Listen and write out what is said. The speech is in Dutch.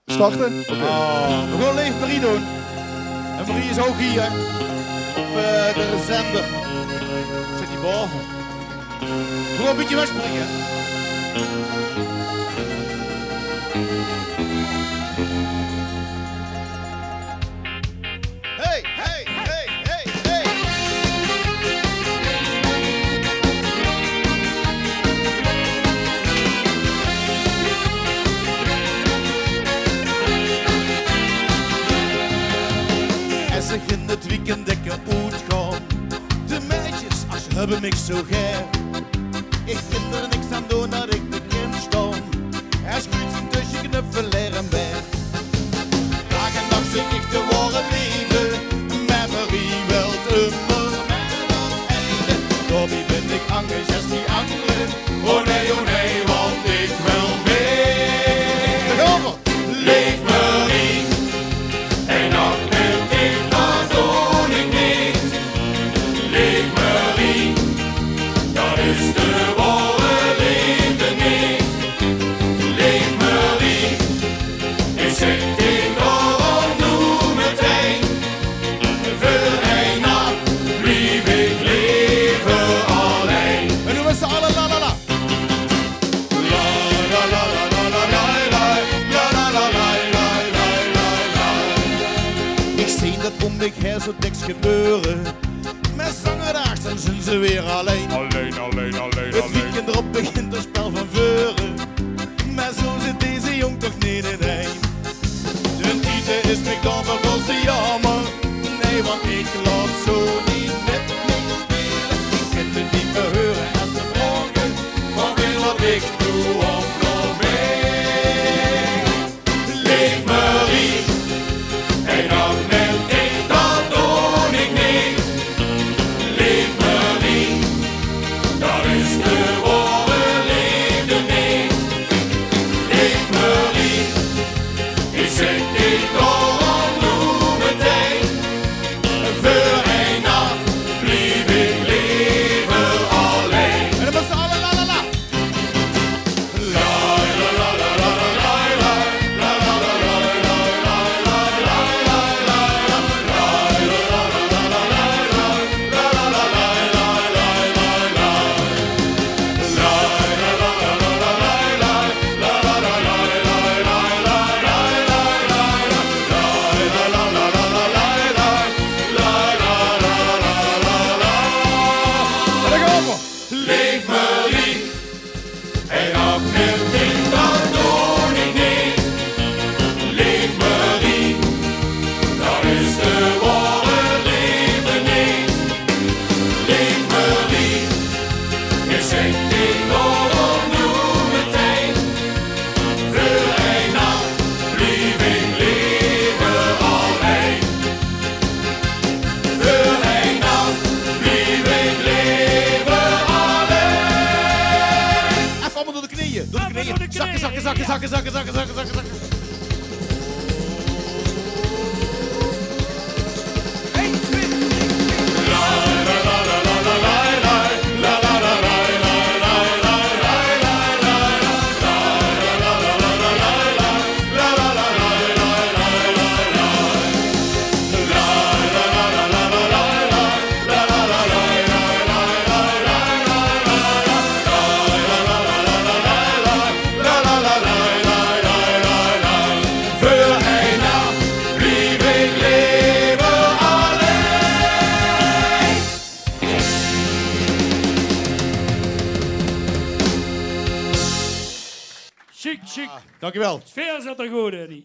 Starten? Oké. We gaan Leef Marie doen. En Marie is ook hier. Op de zender. Zit die boven. We gaan een beetje wegspringen. Hey, hey, hey, hey, hey. Als ik in het weekend dikke uitgaan, de meisjes, als ze hebben mij zo geer. Ik vind er niks aan doen dat ik de kind stom. Hij schuurt zijn tussen knuffelen en ben. Dag en nacht zing ik te worden leven. Met Marie wilt immer met dat einde. Dobby ben ik anders als die anderen. Oh nee, want ik wil mee. Leef Marie. En nog met dit, dat doe ik niet. Leef Marie. Dat is de ware liefde niet. Leef Marie. Ik zeg dit al nu meteen. Voor een nacht blief ik leven alleen. En nu met z'n allen la la la. La la la la la la la la la la la la la. Ik zie dat om mij heen zo niks gebeuren. Met zangedaars dan zijn ze weer alleen. Alleen. Het weekend erop begint een spel van veuren. Maar zo zit deze jong toch niet in één. De titel is me dan vervolgens te jammer. Nee, want ik laat zo niet met me spelen. Ik kan het niet verheuren als de morgen. Maar wil wat ik doe om nog mee. Leef Marie. En dan neem ik dat doe ik niet. Leef Marie. Dat is de ware liefde niet. Leef Marie. Ik zeg dit al nu meteen. Voor een nacht blief ik leven alleen. En dan was alle la la la. La la la la la la la la la la Leef Marie. En ook met dit, dat doe ik niet. Leef Marie. Dat is de ware liefde niet. Leef Marie. Ik zeg dit al nu meteen. Voor een nacht blief ik leven alleen. Voor een nacht blief ik leven alleen. Even allemaal door de knieën. Door de knieën. Zakken. Voor een nacht blief ik leven alleen. Chic. Dankjewel. Sfeer zit er goed in.